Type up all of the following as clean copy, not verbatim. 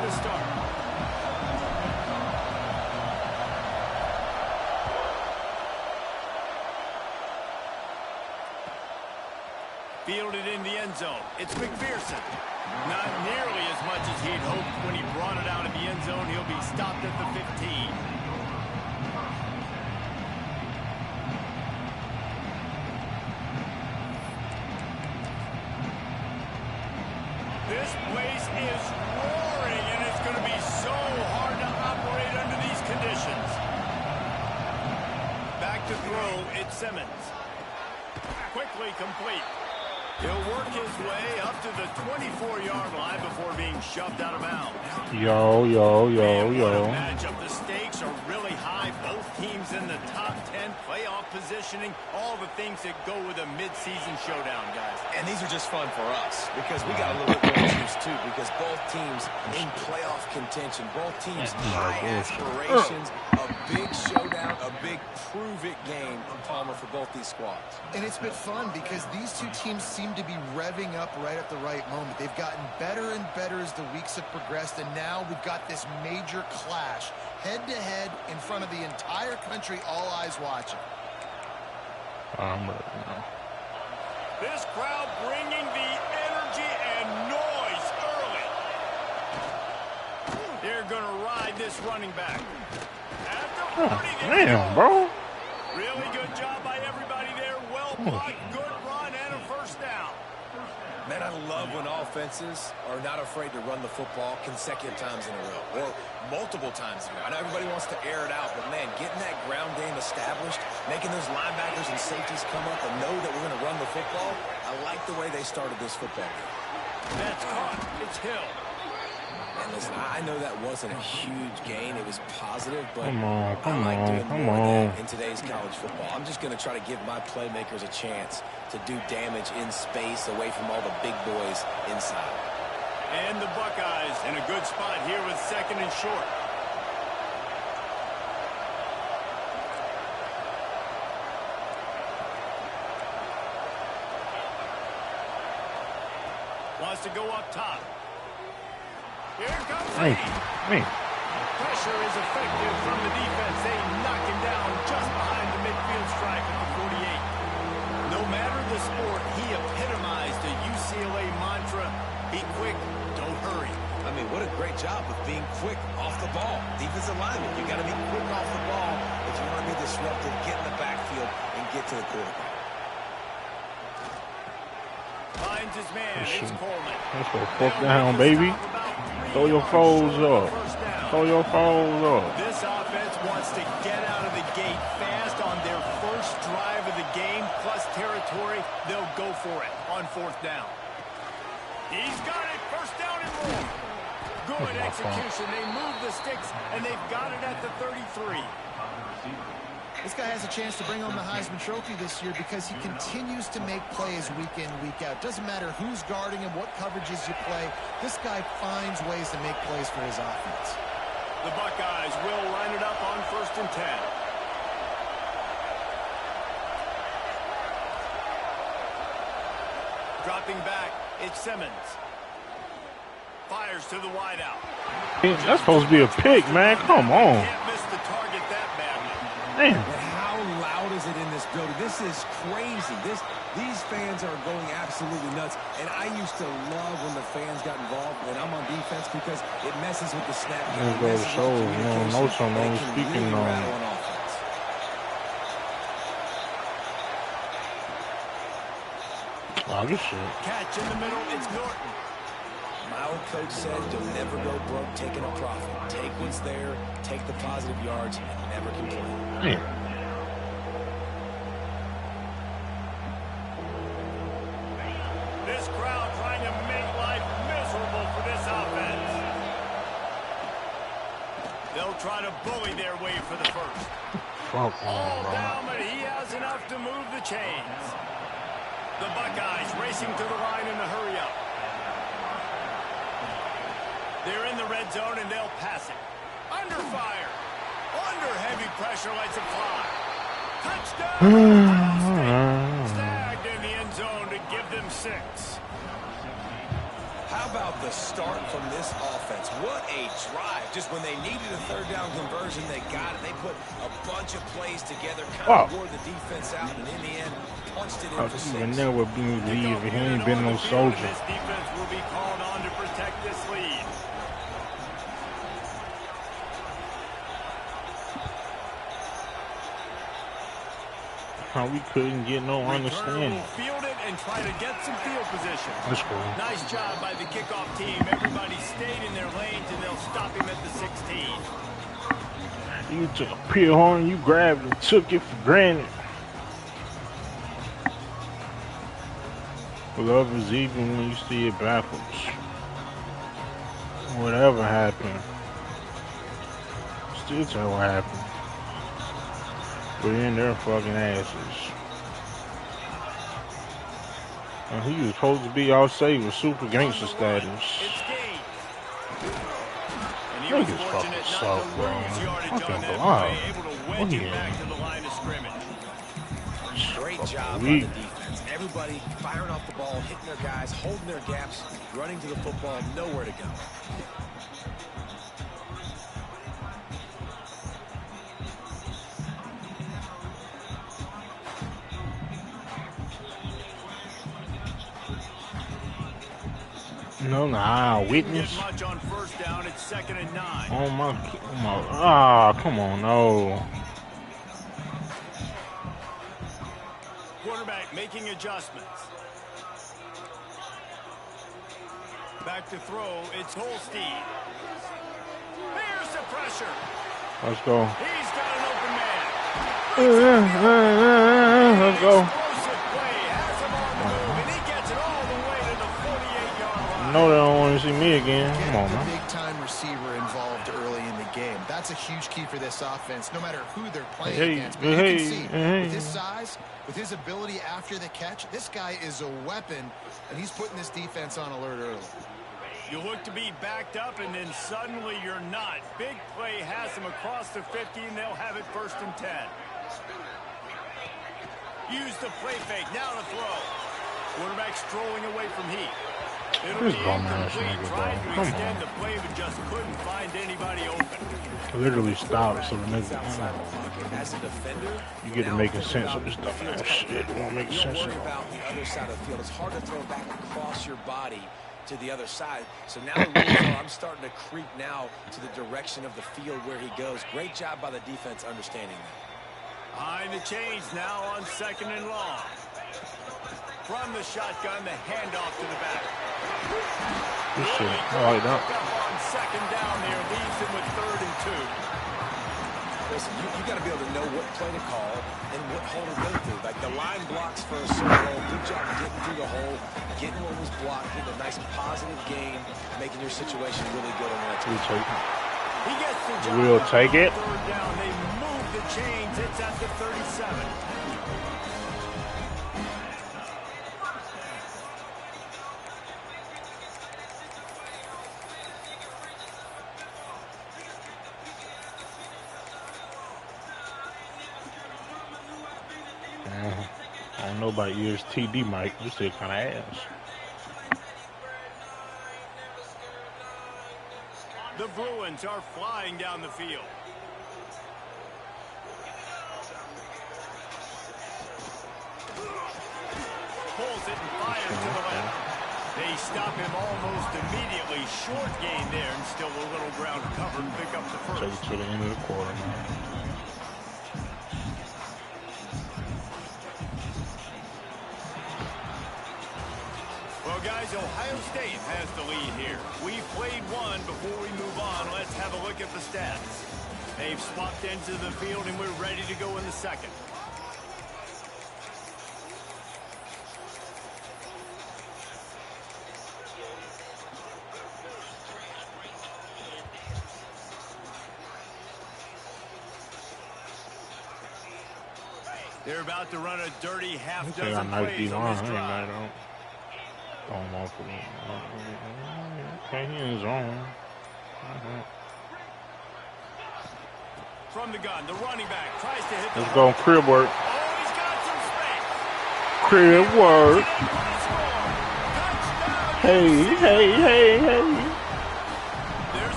to start. Fielded in the end zone. It's McPherson. Not nearly as much as he'd hoped when he brought it out of the end zone. He'll be stopped at the 15. This place is roaring, and it's going to be so hard to operate under these conditions. Back to throw, it's Simmons. Quickly complete. He'll work his way up to the 24-yard line before being shoved out of bounds. Yo. Matchup. The stakes are really high. Both teams in the top 10, playoff positioning, all the things that go with a mid-season showdown, guys. And these are just fun for us because we got a little bit more juice too, because both teams in playoff contention, both teams high aspirations, a big showdown, a big prove-it game, Palmer, for both these squads. And it's been fun because these two teams seem to be revving up right at the right moment. They've gotten better and better as the weeks have progressed, and now we've got this major clash head-to-head in front of the entire country, all eyes watching. I'm ready now. This crowd bringing the energy and noise early. They're going to ride this running back. At the 40, Damn, bro. Really good job by everybody there. Well blocked, good run, and a first down. Man, I love when offenses are not afraid to run the football consecutive times in a row, or multiple times in a row. I know everybody wants to air it out, but man, getting that ground game established, making those linebackers and safeties come up and know that we're going to run the football, I like the way they started this football game. That's caught. It's Hill. And listen, I know that wasn't a huge gain. It was positive, but Come on. I like doing more of that in today's college football. I'm just going to try to give my playmakers a chance to do damage in space away from all the big boys inside. And the Buckeyes in a good spot here with second and short. Wants to go up top. Here comes Hey. Pressure is effective from the defense. They knock him down just behind the midfield stripe at the 48. No matter the sport, he epitomized the UCLA mantra, be quick, don't hurry. I mean, what a great job of being quick off the ball. Defensive lineman, you got to be quick off the ball if you want to be disruptive, get in the backfield, and get to the quarterback. Finds his man, it's Coleman. Let's go fuck down, baby. Throw your foes up. Throw your foes up. This offense wants to get out of the gate fast on their first drive of the game, plus territory. They'll go for it on fourth down. He's got it, first down and more. Good execution. They move the sticks, and they've got it at the 33. This guy has a chance to bring home the Heisman Trophy this year because he continues to make plays week in, week out. Doesn't matter who's guarding him, what coverages you play. This guy finds ways to make plays for his offense. The Buckeyes will line it up on first and 10. Dropping back, it's Simmons. Fires to the wideout. That's supposed to be a pick, man. Come on. Can't miss the target that badly. Damn. But how loud is it in this building? This is crazy. These fans are going absolutely nuts. And I used to love when the fans got involved when I'm on defense because it messes with the snap game. It goes to show, you don't know something, speaking on. Wow, good shit. Catch in the middle, it's Norton. My old coach said, you'll never go broke taking a profit. Take what's there, take the positive yards, and never complain. Yeah. This crowd trying to make life miserable for this offense. They'll try to bully their way for the first. Fuck All down, but he has enough to move the chains. The Buckeyes racing to the line in a hurry-up. They're in the red zone, and they'll pass it. Under fire. Under heavy pressure, lets it fly. Touchdown! Snagged in the end zone to give them 6. How about the start from this offense? What a drive. Just when they needed a third down conversion, they got it. They put a bunch of plays together, kind of wore the defense out, and in the end, punched it in for 6. He never been leaving. He ain't been no soldier. This defense will be called on to protect this lead. How we couldn't get no understanding. Field it and try to get some field position. That's cool. Nice job by the kickoff team. Everybody stayed in their lanes, and they'll stop him at the 16. You took a pure horn, you grabbed and took it for granted. Love is even when you see it backwards. Whatever happened, still tell what happened. We're in their fucking asses. And he was supposed to be all safe with super gangster status. Niggas fucking suck, bro. Fucking blind. What are you? Great job by the defense. Everybody firing off the ball, hitting their guys, holding their gaps, running to the football, nowhere to go. No, nah, witness. Much on first down, it's 2nd and 9. Oh my, come on, no. Quarterback making adjustments. Back to throw, it's Holstein. There's the pressure. Let's go. He's got an open man. Let's go. Explosive play, has him on the move, and he gets it all the way to the 48-yard line. No, they don't want to see me again. Come on, man. Big-time receiver involved early in the game. That's a huge key for this offense, no matter who they're playing against. But you can see, with his size, with his ability after the catch, this guy is a weapon, and he's putting this defense on alert early. You look to be backed up, and then suddenly you're not. Big play has them across the 50, and they'll have it 1st and 10. Use the play fake. Now to throw. Quarterback strolling away from Heat. It'll be incomplete. Tried to extend the play, but just couldn't find anybody open. Literally stopped, so the nigga. As a defender, You get to making sense of this stuff. Oh, shit, it won't make you don't sense worry at all. about the other side of the field. It's hard to throw back across your body to the other side. So now the rules are, I'm starting to creep now to the direction of the field where he goes. Great job by the defense understanding that. Behind the chains now on 2nd and long. From the shotgun, the handoff to the back. Good shit. I like that. On 2nd down there, leaves him with 3rd and 2. Listen, you got to be able to know what play to call and what hole to go through. Like the line blocks for a certain hole. Good job getting through the hole, getting what was blocked, getting a nice positive gain, making your situation really good on that. We'll take it. He gets the job. We'll take it. 3rd down, they move the chains. It's at the 37. I don't know about yours, TD Mike. You still kind of ass. The Bruins are flying down the field. Pulls it and fires to the left. They stop him almost immediately. Short gain there, and still a little ground covered. Pick up the first. Take it to the end of the quarter, man. Well, guys, Ohio State has the lead here. We've played one. Before we move on, let's have a look at the stats. They've swapped into the field, and we're ready to go in the second. They're about to run a dirty half-dozen plays on this drive. Going off of me. Okay, he in his own. From the gun, the running back tries to hit the Let's go, crib work. Oh, he's got some space. Crib work. Hey. There's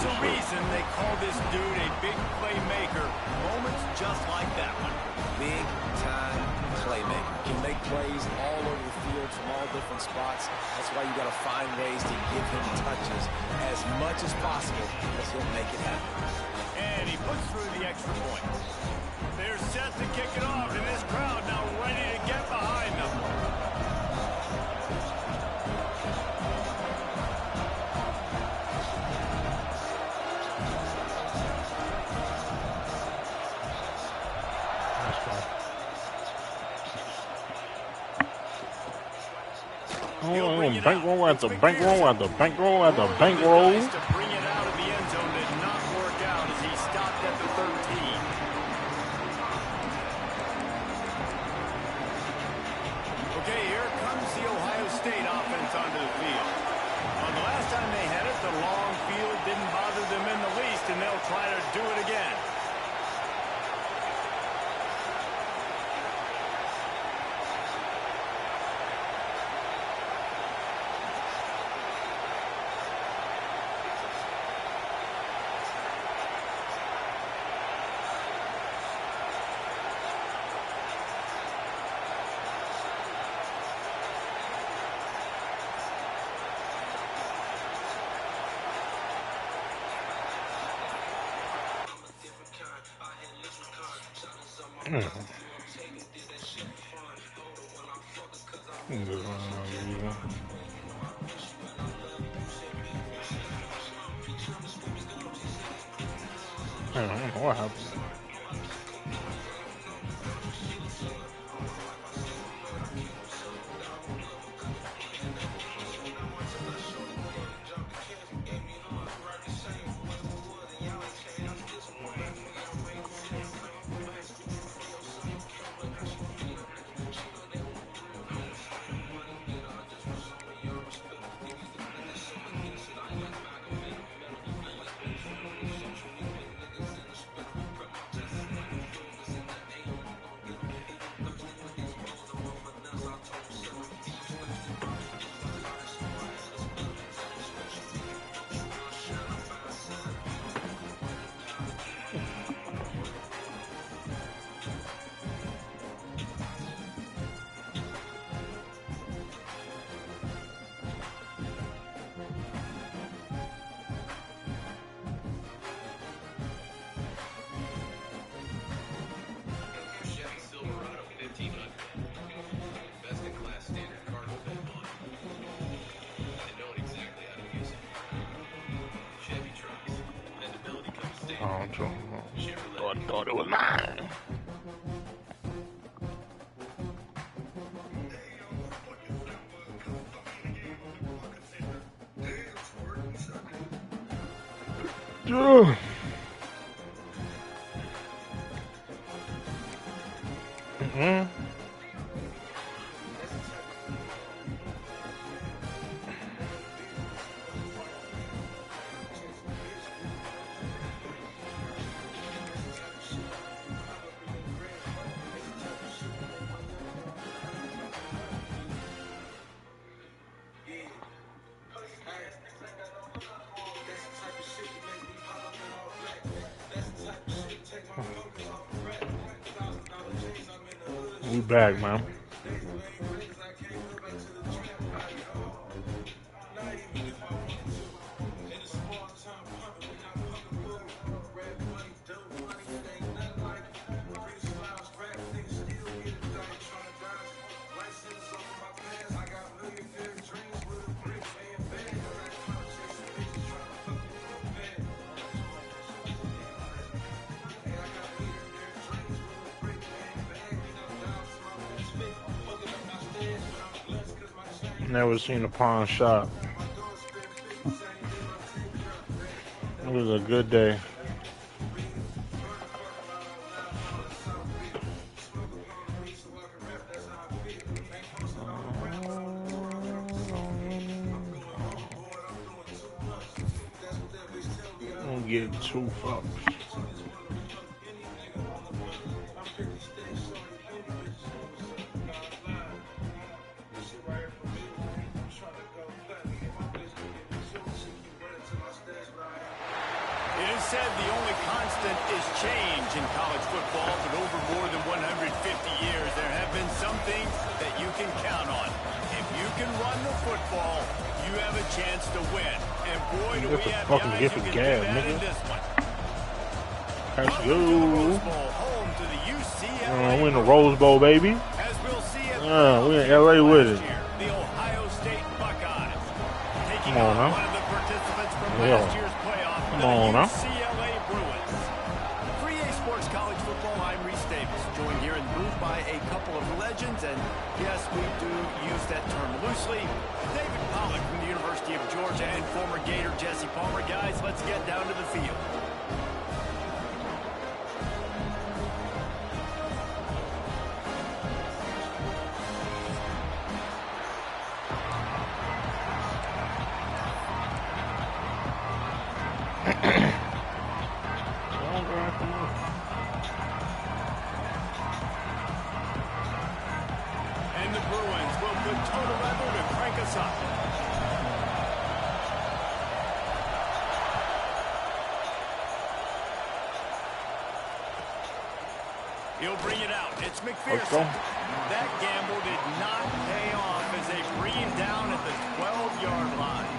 a reason they call this dude a big playmaker. Moments just like that one. Big time playmaker. Can make plays all over the field from all different spots. That's why you got to find ways to give him touches as much as possible as he'll make it happen. And he puts through the extra point. They're set to kick it off, and this crowd now ready to get behind them. Bankroll after bankroll after bankroll after bankroll. To bring it out of the end zone did not work out as he stopped at the 13. Okay, here comes the Ohio State offense onto the field. On the last time they had it, the long field didn't bother them in the least, and they'll try to do it again. I don't know what happened. Thought it was mine. We back, man. Never seen a pawn shop. It was a good day. Don't get too fucked. change in college football, but over more than 150 years, there have been some things that you can count on. If you can run the football, you have a chance to win. And boy, do we have guys who can do that in this one. Let's go. Home to the UCLA. We're in the Rose Bowl, baby. As we'll see we're in LA with it. The Ohio State Buckeyes. Come on now. One of the participants from last year's playoff. Come on now. UCLA Bruins. 3A Sports College Football, I'm Reese Davis, joined here in the booth by a couple of legends, and yes, we do use that term loosely. David Pollack from the University of Georgia and former Gator Jesse Palmer. Guys, let's get down to the field. And the Bruins will put total level to crank us up. He'll bring it out. It's McPherson. That gamble did not pay off as they bring him down at the 12-yard line.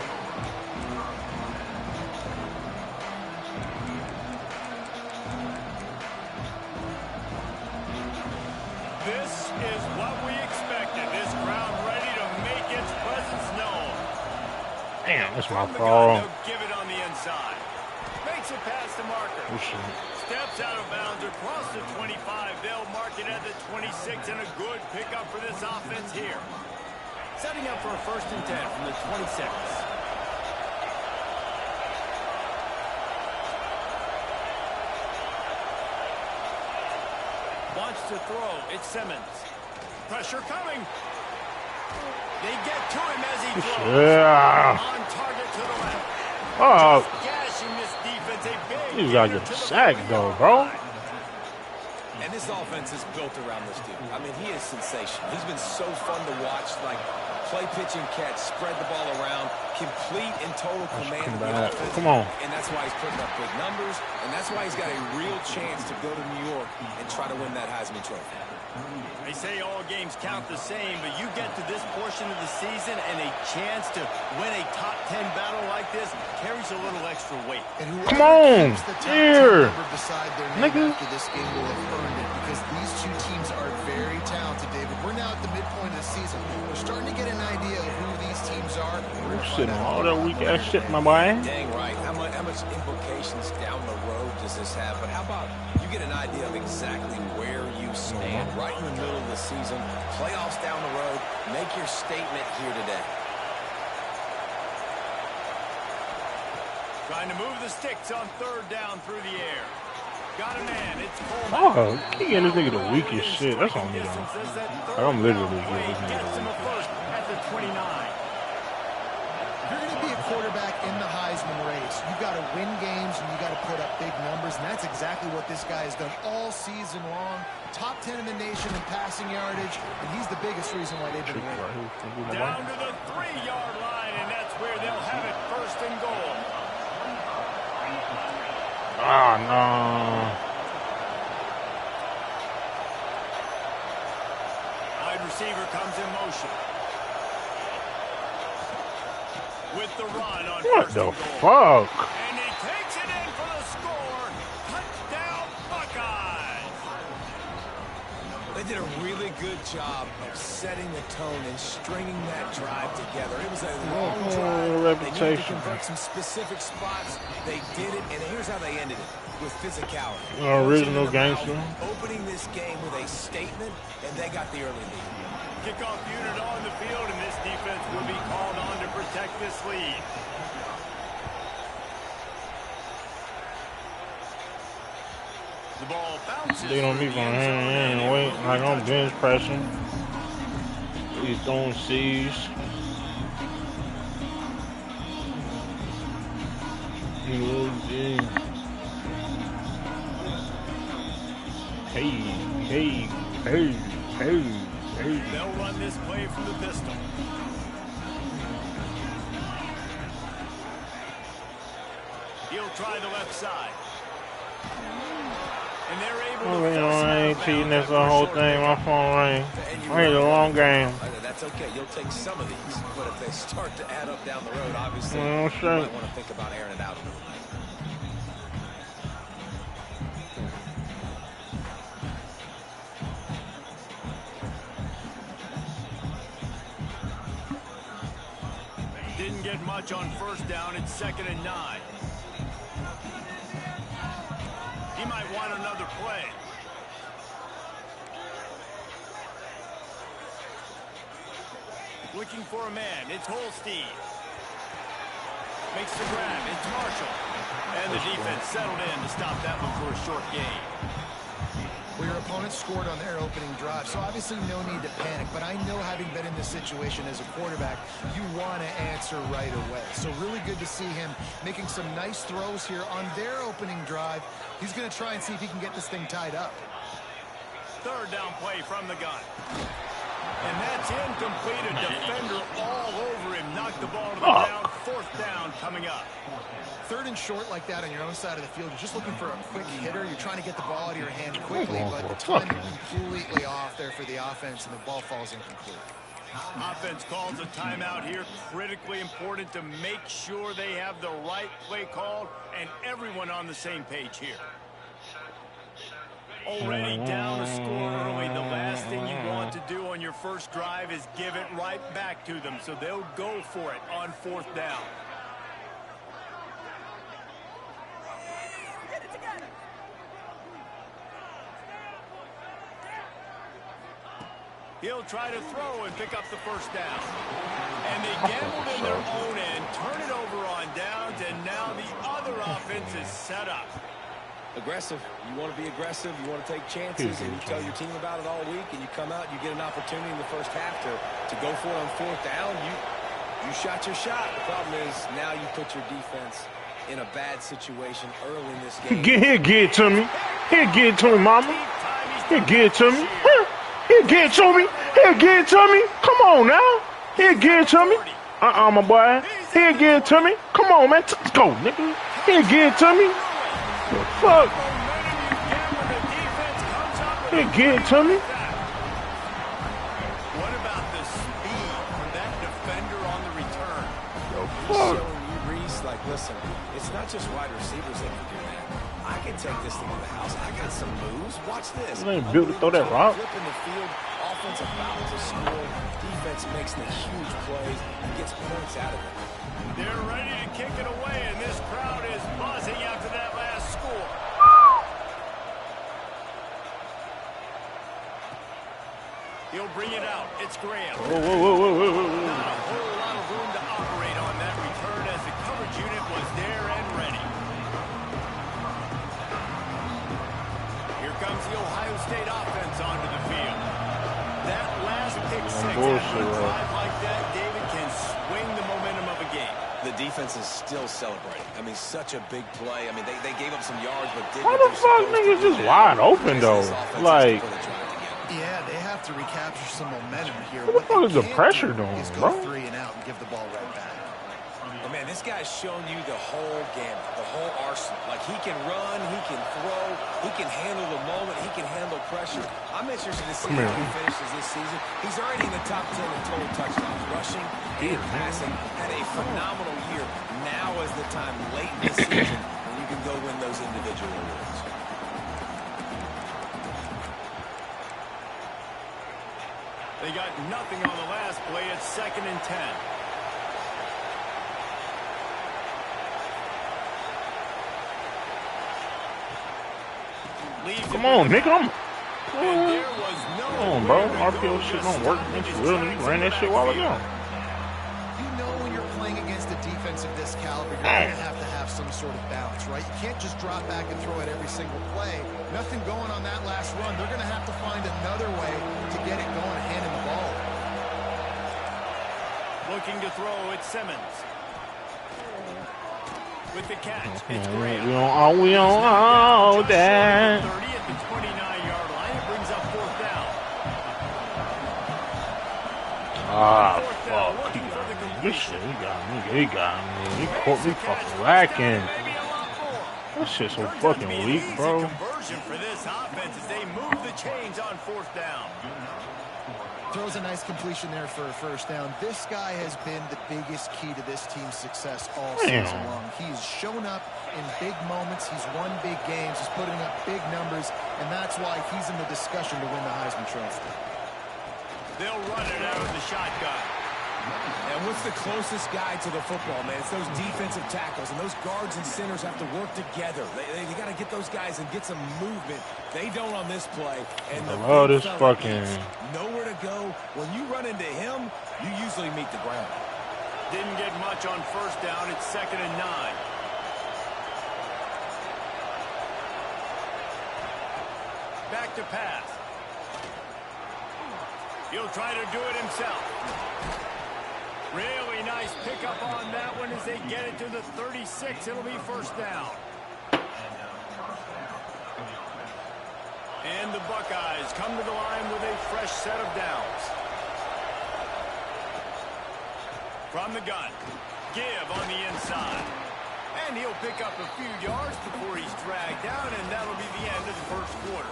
This is what we expected. This crowd ready to make its presence known. Damn, that's my From the fault. gun, they'll give it on the inside. Makes it past the marker. Steps out of bounds across the 25. They'll mark it at the 26, and a good pickup for this offense here. Setting up for a 1st and 10 from the 26. Wants to throw. It's Simmons. Pressure coming. They get to him as he throws. Yeah. On target to the left. Oh, Gashing this defense. A big you gotta get sacked though, bro. And this offense is built around this dude. I mean, he is sensational. He's been so fun to watch, like play, pitch, and catch, spread the ball around, complete and total command of the offense. Come on. And that's why he's putting up big numbers, and that's why he's got a real chance to go to New York and try to win that Heisman Trophy. They say all games count the same, but you get to this portion of the season and a chance to win a top 10 battle like this carries a little extra weight. And Come on, here, beside their nigga. name after this game will have earned it, because these two teams are very talented, David. We're now at the midpoint of the season. We're starting to get an idea of who these teams are. We're sitting on all that weak ass shit, my boy. Dang right. How much implications down the road does this have? But how about you get an idea of exactly where you stand right in the middle of the season, playoffs down the road, make your statement here today. Trying to move the sticks on 3rd down through the air. Got a man. It's Coleman. Oh, he getting this nigga the weakest shit. That's on me though. I'm literally giving this nigga Gets the him a weakest. 1st at the 29. If you're going to be a quarterback in the Heisman race, you got to win games and you got to put up big numbers, and that's exactly what this guy has done all season long. Top 10 in the nation in passing yardage, and he's the biggest reason why they've been winning. Down to the 3-yard line, and that's where they'll have it 1st and goal. Ah, no. Wide receiver comes in motion. With the run on What 1st the and goal. fuck? And he takes it in for the score. Touchdown, Buckeyes. They did a really good job of setting the tone and stringing that drive together. It was a long drive. They needed to convert some specific spots. They did it, and here's how they ended it, with physicality. Original gangster. Opening this game with a statement, and they got the early lead. Kickoff unit on the field, and this defense will be called on to protect this lead. The ball bounces. They don't be through the going end zone, hand and it wait will be like I'm touchdown. bench pressing. He's throwing C's. Hey. They'll run this play from the pistol. He'll try the left side. And they're able Oh, to you know, force him I out ain't of cheating. bounds That's the after a whole short thing. My pickup. phone rang. And I need a long game. that's okay. You'll take some of these, but if they start to add up down the road, obviously, Oh, you shit. might want to think about airing it out a little bit. Didn't get much on first down. It's 2nd and 9. He might want another play. Looking for a man. It's Holstein. Makes the grab. It's Marshall. And the defense settled in to stop that one for a short gain. Well, your opponent scored on their opening drive, so obviously no need to panic. But I know, having been in this situation as a quarterback, you want to answer right away. So really good to see him making some nice throws here on their opening drive. He's going to try and see if he can get this thing tied up. 3rd down play from the gun. And that's incomplete. A defender all over him. Knocked the ball to the ground. 4th down coming up. 3rd and short like that on your own side of the field. You're just looking for a quick hitter. You're trying to get the ball out of your hand quickly, but the timing completely off there for the offense, and the ball falls incomplete. Offense calls a timeout here. Critically important to make sure they have the right play called and everyone on the same page here. Already down a score early. The last thing you want to do on your first drive is give it right back to them, so they'll go for it on 4th down. He'll try to throw and pick up the first down. And they gambled in their own end, turn it over on downs, and now the other offense is set up. Aggressive. You want to be aggressive. You want to take chances, and you tell your team about it all week, and you come out, you get an opportunity in the first half to go for it on 4th down. You shot your shot. The problem is now you put your defense in a bad situation early in this game. Here, get it to me. Here, get it to me, mama. Here, get it to me. Here, get it to me. Here, get it to me. Come on now. Here, get it to me. My boy. Here, get it to me. Come on, man. Let's go, nigga. Here, get it to me. The fuck? Here, get it to me. What about the speed from that defender on the return? He's showing you, Reese, like, listen, it's not just wide receivers that can do that. I can take this thing to the house. I got some moves. Watch this. You ain't built to throw that rock. Flipping the field, offense about to score. Defense makes the huge plays and gets points out of it. They're ready to kick it away, and this crowd is buzzing after that last score. He'll bring it out. It's Graham. Whoa. Not a whole lot of room to operate on that return as the coverage unit was there and ready. Here comes the Ohio State offense onto the field. That last pick six after a drive like that, David, can swing the momentum of a game. The defense is still celebrating. I mean, such a big play. I mean, they gave up some yards, but did Why the fuck niggas just wide open, though? Like, Yeah, they have to recapture some momentum here. what the fuck is the pressure doing, is bro? go 3 and out and give the ball right back. Oh, man, this guy's shown you the whole gamut, the whole arsenal. Like, he can run, he can throw, he can handle the moment, he can handle pressure. I'm interested to see how he finishes this season. He's already in the top 10 in total touchdowns, rushing and passing. Had a phenomenal year. Now is the time late in the season when you can go win those individual awards. They got nothing on the last play. It's 2nd and 10. Come on, nigga. And there was no Come on, bro. RPO shit don't work against you. Really, you ran that shit while ago. You know when you're playing against a defense of this caliber, you're going to have some sort of balance, right? You can't just drop back and throw it every single play. Nothing going on that last run. They're going to have to find another way to get it going, handing the ball. Looking to throw, it's Simmons. With the catch, it's Graham. We don't all that. 30 at the 29-yard line. It brings up 4th down. Fuck. This shit, he got me. He caught me fucking lacking. That shit's so fucking weak, bro. conversion for this offense as they move the chains on 4th down. Throws a nice completion there for a first down. This guy has been the biggest key to this team's success all season long. He's shown up in big moments. He's won big games. He's putting up big numbers, and that's why he's in the discussion to win the Heisman Trophy. They'll run it out of the shotgun. And what's the closest guy to the football, man? It's those defensive tackles, and those guards and centers have to work together. They got to get those guys and get some movement. They don't on this play. And I this fucking nowhere to go. When you run into him, you usually meet the ground. Didn't get much on 1st down. It's 2nd and 9. Back to pass. He'll try to do it himself. Really nice pickup on that one as they get it to the 36. It'll be 1st down. And the Buckeyes come to the line with a fresh set of downs. From the gun. Give on the inside. And he'll pick up a few yards before he's dragged down, and that'll be the end of the 1st quarter.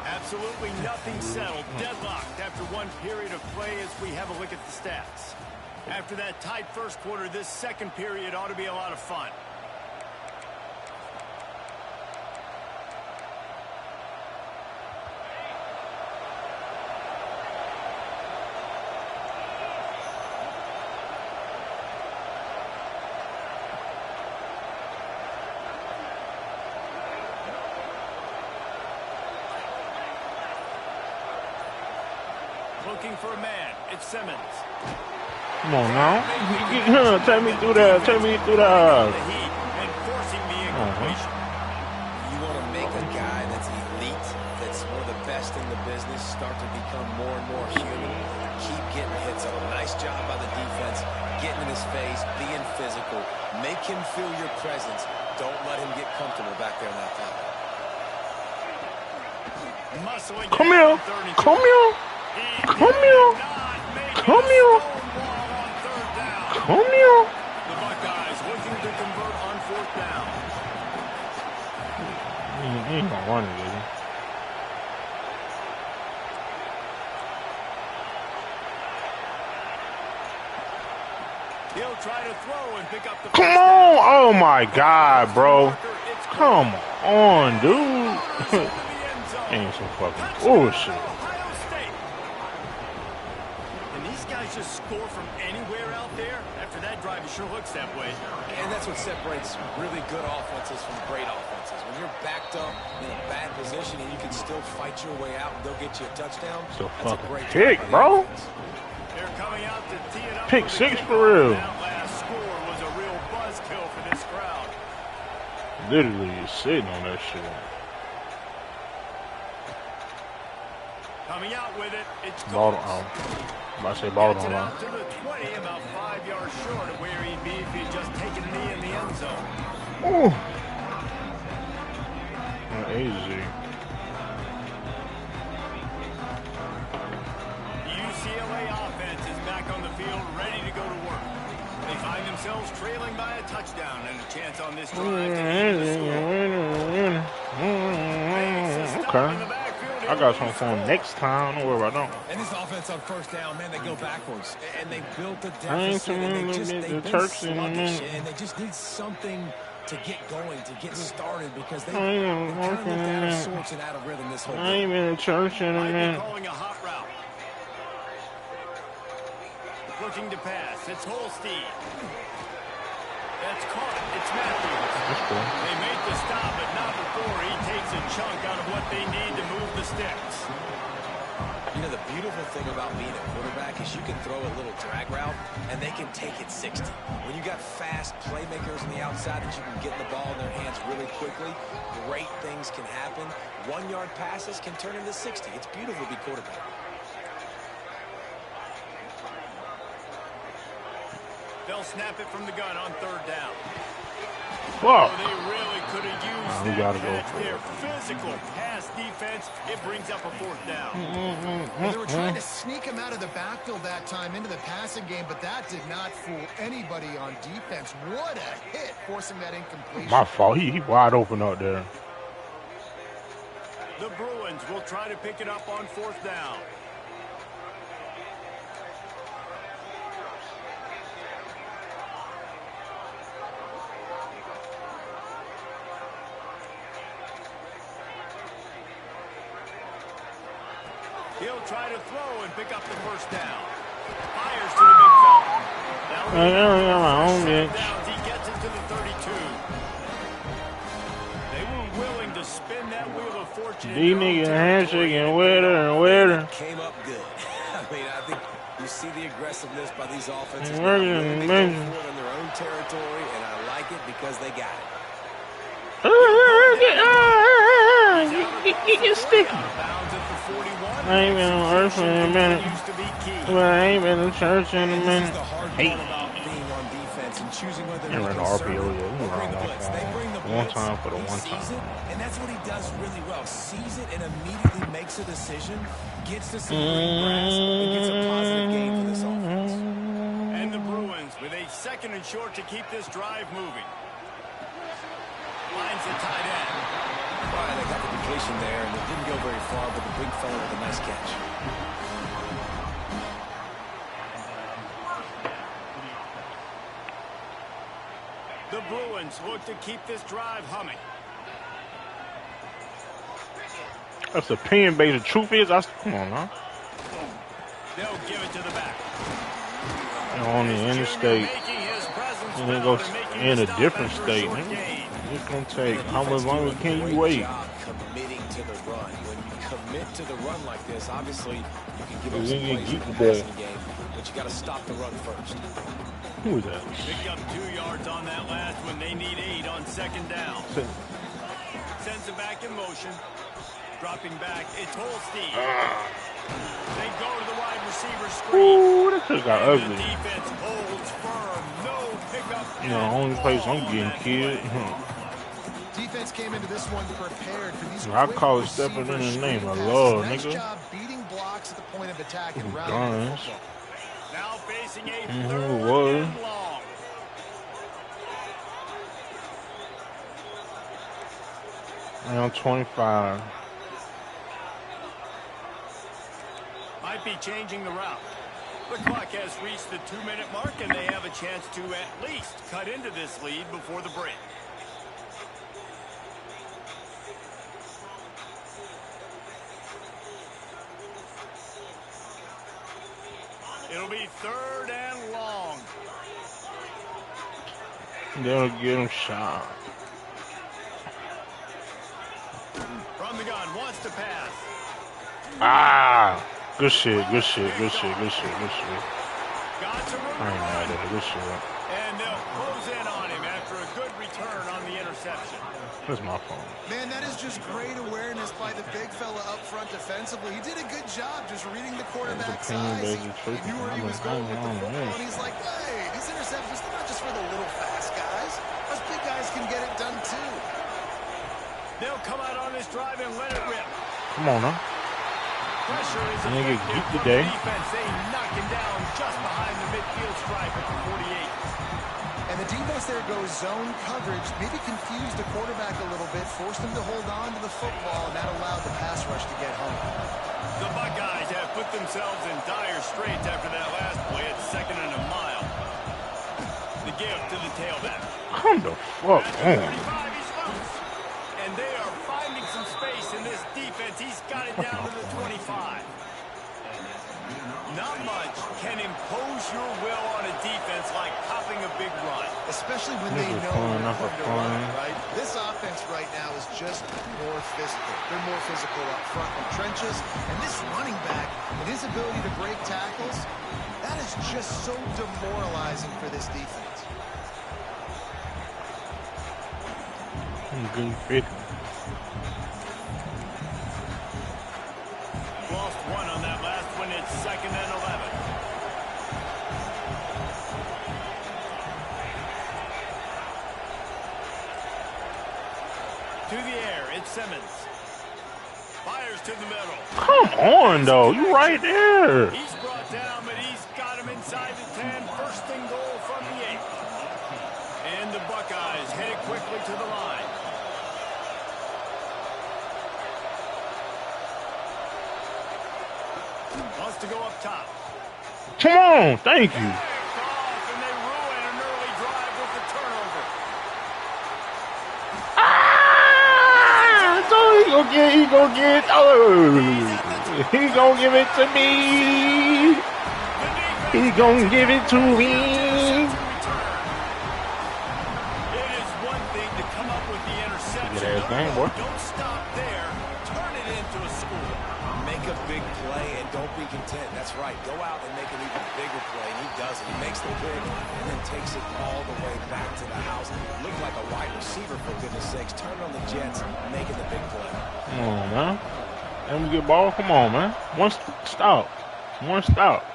Absolutely nothing settled. Deadlocked after one period of play as we have a look at the stats. After that tight 1st quarter, this 2nd period ought to be a lot of fun. Looking for a man. It's Simmons. Come on now. Take me through that. Take me through that. And forcing the incompletion. You want to make a guy that's elite, that's one of the best in the business, start to become more and more human. Keep getting hits up. Nice job by the defense. Getting in his face, being physical. Make him feel your presence. Don't let him get comfortable back there in that pocket. Come here. Come here. Come here. Come here. Come here. The Buckeyes looking to convert on 4th down. He ain't gonna run it, is he? He'll try to throw and pick up the Come on. Oh my God, bro. Come on, dude. Ain't some fucking bullshit. Just score from anywhere out there. After that drive, it sure looks that way. And that's what separates really good offenses from great offenses. When you're backed up in a bad position and you can still fight your way out and they'll get you a touchdown. So that's fucking a great pick, bro. They're coming out to tee it up. Pick 6 for real. That last score was a real buzzkill for this crowd. Literally, you're sitting on that shit. Coming out with it. It's ball on. I say ball on line. To the 20, about 5 yards short of where he'd be if he'd just taken a knee in the end zone. Ooh. Easy. The UCLA offense is back on the field, ready to go to work. They find themselves trailing by a touchdown and a chance on this drive to end the score. Okay. I got something for him next time. Don't worry about that. And this offense on 1st down, man, they go backwards. And they built the deficit. And they've been sluggish. And they just need something to get going, to get started, because they kind of looked out of sorts and out of rhythm this whole game. I ain't been to church in a minute. Calling a hot route. Looking to pass. It's Holstein. That's caught. It's Matthews. That's cool. They made the stop, but not before he takes a chunk out of what they need to move the sticks. You know, the beautiful thing about being a quarterback is you can throw a little drag route, and they can take it 60. When you got fast playmakers on the outside that you can get the ball in their hands really quickly, great things can happen. 1-yard passes can turn into 60. It's beautiful to be quarterback. They'll snap it from the gun on 3rd down. Fuck. Oh, they really could have used we gotta go for their physical pass defense. It brings up a 4th down. Well, they were trying to sneak him out of the backfield that time into the passing game, but that did not fool anybody on defense. What a hit, forcing that incompletion. My fault. He wide open out there. The Bruins will try to pick it up on 4th down. He'll try to throw and pick up the 1st down. Fires to the big fella. Now, he gets it to the 32. They were willing to spin that wheel of fortune. These niggas handshaking wetter and wetter. Came up good. I mean, I think you see the aggressiveness by these offenses. They They go for it in their own territory, and I like it because they got it. Get sticky. I ain't been on Earth in a minute. Well, I ain't been to church in a minute. Hey. I ran the RPO, yeah. We run one time for the one time. And that's what he does really well. Sees it and immediately makes a decision, gets to some green grass, and gets a positive gain for this offense. And the Bruins with a 2nd and short to keep this drive moving. Finds the tight end. All right, they got the completion there, and it didn't go very far, but the big fella with a nice catch. The Bruins look to keep this drive humming. That's opinion based. The truth is, come on now. They'll give it to the back. On the interstate. And then go in a different state. It's going to take, how much longer can you wait? Committing to the run. When you commit to the run like this, obviously you can give up some You plays in get the the ball. passing game, but you got to stop the run first. Who is that? Pick up 2 yards on that last one. They need 8 on 2nd down. Sends it back in motion. Dropping back. It's Holstein. They go to the wide receiver screen. Ooh, that just got And ugly. the defense holds firm. No pickup. You know, the only place I'm getting killed. Defense came into this one prepared for these. I call it stepping in his name. I love, nice nigga. job beating blocks at the point of attack and Guns. routing the football. Now facing a It 3rd was. and long. Round 25. Might be changing the route. The clock has reached the 2-minute mark, and they have a chance to at least cut into this lead before the break. It'll be 3rd and long. They'll get him shot. From the gun, wants to pass. Ah! Good shit, good shit, good shit, good shit, good shit. Got to I ain't mad at it. Good shit. And they'll close in on him after a good return on the interception. That's my fault. Man, that is just great awareness by the big fella up front defensively. He did a good job just reading the quarterback's eyes. He knew where he was going with the football, and he's like, hey, these interceptions, they're not just for the little fast guys. Us big guys can get it done too. They'll come out on this drive and let it rip. Come on now. Pressure is Nigga, effective geek from today. the defense. They knock him down just behind the midfield stripe at the 48. And the defense there goes zone coverage, maybe confused the quarterback a little bit, forced him to hold on to the football, and that allowed the pass rush to get home. The Buckeyes have put themselves in dire straits after that last play at 2nd and a mile. The give to the tailback. Come the fuck At the on. 35, he's loose. And they are finding some space in this defense. He's got it down to the 25. Not much can impose your will on a defense like popping a big run. Especially when they know when to run, right? This offense right now is just more physical. They're more physical up front in the trenches. And this running back, and his ability to break tackles, that is just so demoralizing for this defense. Good pick. Lost one on that last one. It's 2nd and 11. To the air, it's Simmons. Fires to the middle. Come on, though. You right there. He's brought down, but he's got him inside the 10. First and goal from the 8. And the Buckeyes headed quickly to the line. Wants to go up top. Come on, thank you. And they ruin an early drive with the turnover. So he gonna get, he gonna give it to me. He gonna give it to me. It is one thing to come up with the interception. Good ass game, boy. Don't stop there. Turn it into a score. Make a big play and don't be content. That's right. Go out and make an even bigger play, and he does it. He makes the pick and then takes it all the way back to the house. Looked like a wide receiver, for goodness sakes. Turn on the Jets, making the big play. Come on, man. Let me get ball. Come on, man. One stop. One stop.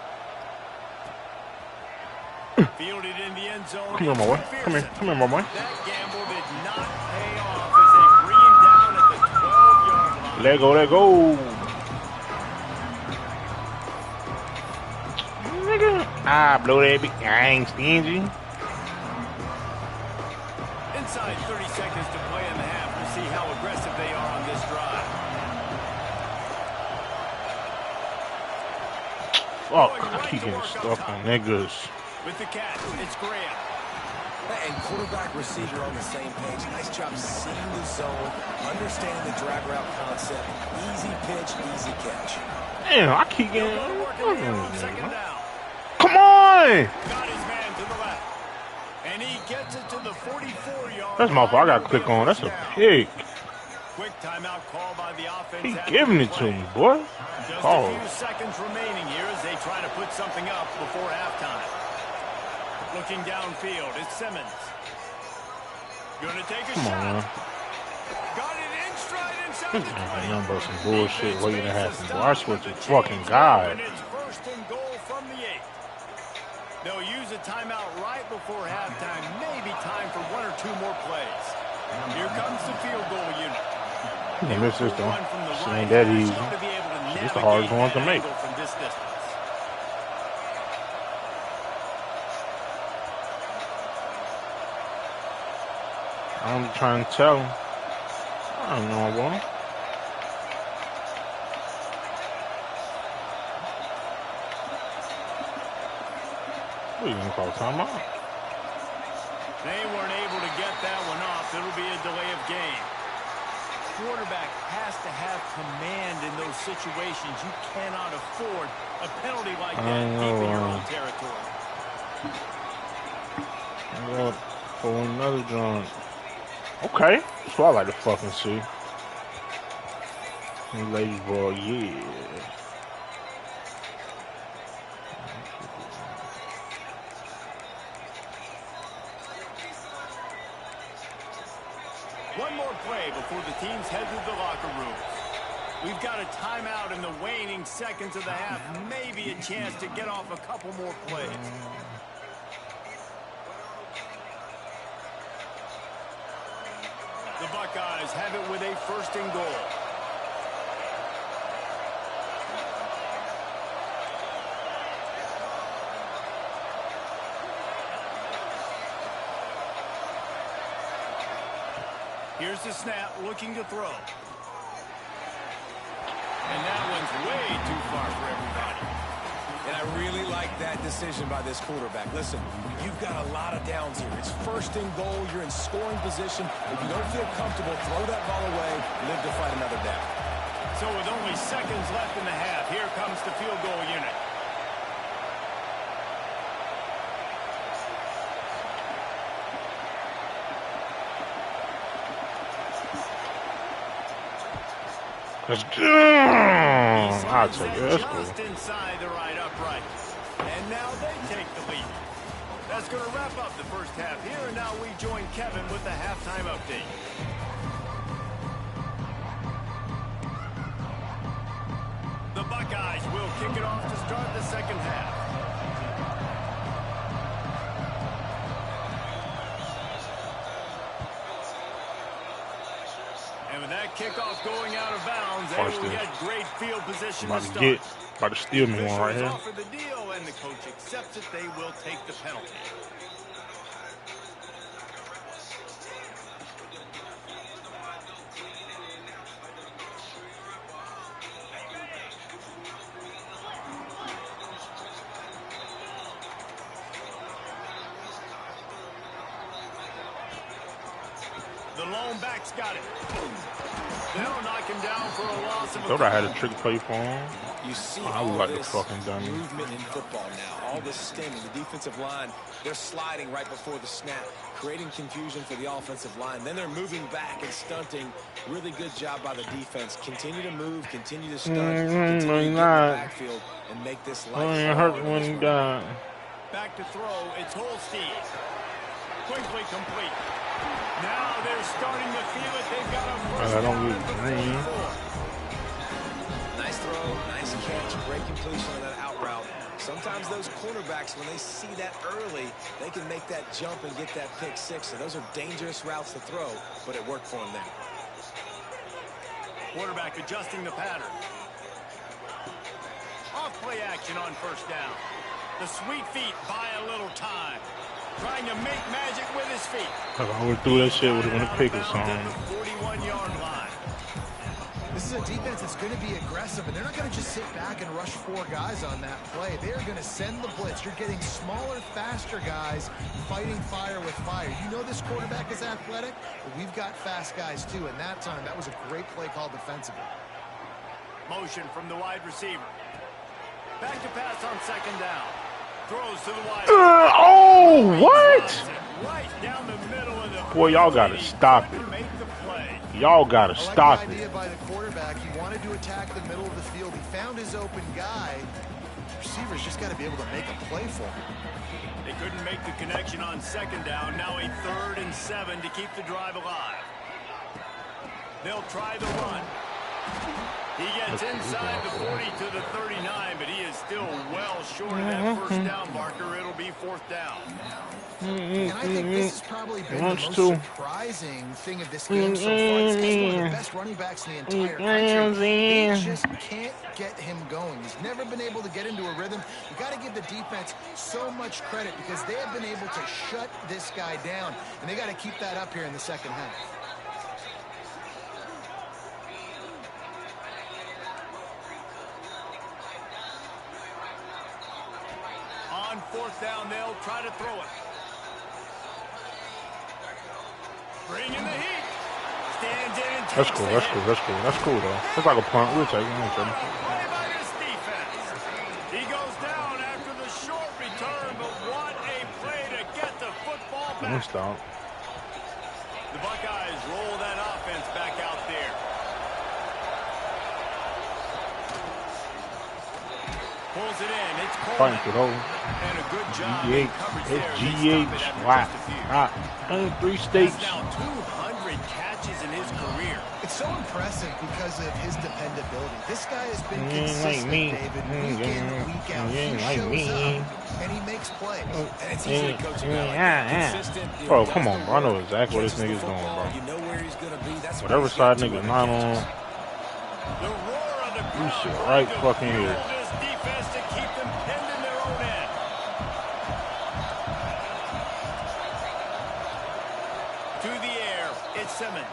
Fielded in the end zone. Come here, my boy. Come here. Come here, my boy. That gamble did not pay off as they bring him down at the 12-yard line. Let go, let go. Nigga. Blow that big. I ain't stingy. Inside 30 seconds to play in the half. We'll see how aggressive they are on this drive. Fuck, I keep getting stuck on niggas. With the catch, it's Graham. And quarterback, receiver on the same page. Nice job seeing the zone, understanding the drag route concept. Easy pitch, easy catch. Damn, I keep getting. Second down. Come on! Got his man to the left. And he gets it to the 44-yard. That's my fault. I gotta click on. That's a pick. Quick timeout call by the offense. He giving it to me, boy. Just Call. a few seconds remaining here as they try to put something up before halftime. Looking downfield, it's Simmons. Gonna take a Come shot. on, man. Got it in stride inside This the is 20. nothing but some bullshit waiting to happen. Bro, I swear to fucking God. And it's first and goal from the 8. They'll use a timeout right before halftime. Maybe time for one or two more plays. Here comes the field goal unit. I miss this though. One from the This right ain't that hash, easy. to be able to It's the hardest one navigate to that make. angle from this distance. I'm trying to tell him. I don't know, boy. What are you gonna call timeout? They weren't able to get that one off. It'll be a delay of game. Quarterback has to have command in those situations. You cannot afford a penalty like that deep in your own territory. What for another joint? Okay, that's what I like to fucking see. Ladies boy, yeah. One more play before the teams head to the locker rooms. We've got a timeout in the waning seconds of the half. Maybe a chance to get off a couple more plays. The Buckeyes have it with a first and goal. Here's the snap, looking to throw. And that one's way too far for everybody. And I really like that decision by this quarterback. Listen, you've got a lot of downs here. It's first and goal. You're in scoring position. If you don't feel comfortable, throw that ball away. Live to fight another down. So with only seconds left in the half, here comes the field goal unit. That's good. I'll take it. That's cool. Just inside the right upright. And now they take the lead. That's going to wrap up the first half here, and now we join Kevin with the halftime update. The Buckeyes will kick it off to start the second half. And with that kickoff going out of bounds, they will get great field position to start. About to steal me one right here. Offer the deal, and the coach accepts it. They will take the penalty. The lone back's got it. They'll knock him down for a loss of a Thought I had a trick play for him. You see I all like the this fucking dummy. movement in football now. All the stemming, the defensive line, they're sliding right before the snap, creating confusion for the offensive line. Then they're moving back and stunting. Really good job by the defense. Continue to move, continue to stunt, continue to get in the backfield and make this life hard on this run. Back to throw. It's Holstein. Quickly complete. Now they're starting to feel it. They've got a first down at the 44. Nice throw, nice catch, great completion of that out route. Sometimes those quarterbacks, when they see that early, they can make that jump and get that pick six. So those are dangerous routes to throw, but it worked for them there. Quarterback adjusting the pattern. Off play action on first down. The sweet feet buy a little time. Trying to make magic with his feet. If I would do that shit, would have been a pick or something. 41-yard line. This is a defense that's going to be aggressive, and they're not going to just sit back and rush four guys on that play. They are going to send the blitz. You're getting smaller, faster guys fighting fire with fire. You know this quarterback is athletic, but we've got fast guys too, and that time, that was a great play called defensively. Motion from the wide receiver. Back to pass on second down. Throws to the wide. Oh, what? Right down the middle of the Boy, y'all got to stop it. Y'all got to stop it. Idea by the quarterback. He wanted to attack the middle of the field. He found his open guy. Receivers just got to be able to make a play for him. They couldn't make the connection on second down. Now a 3rd and 7 to keep the drive alive. They'll try the run. He gets inside the 40 to the 39, but he is still well short of that first down marker. It'll be 4th down. And I think this has probably been the most surprising thing of this game so far. This guy's one of the best running backs in the entire country. They just can't get him going. He's never been able to get into a rhythm. You got to give the defense so much credit because they have been able to shut this guy down, and they got to keep that up here in the second half. On 4th down, they'll try to throw it. Bring in the heat. Stands in and That's cool. That's cool. That's cool. That's cool, though. That's like a punt. We'll take it. Play by this defense. He goes down after the short return, but what a play to get the football back. Stop. The Buckeyes roll that offense back out there. Pulls it in. It's Coleman. And a good job in coverage there. GH. Wow. 3 states. That's now 200 catches in his career. It's so impressive because of his dependability. This guy has been consistent, David, week in, week out. He shows up, and he makes plays. And it's easy to coach a guy like consistent. Bro, come on, bro. I know exactly where this nigga's going, bro. You know where he's gonna be. That's whatever side nigga not on, The roar of the you shit right fucking here. this defense to keep them pinned in their own end. To the air, it's Simmons.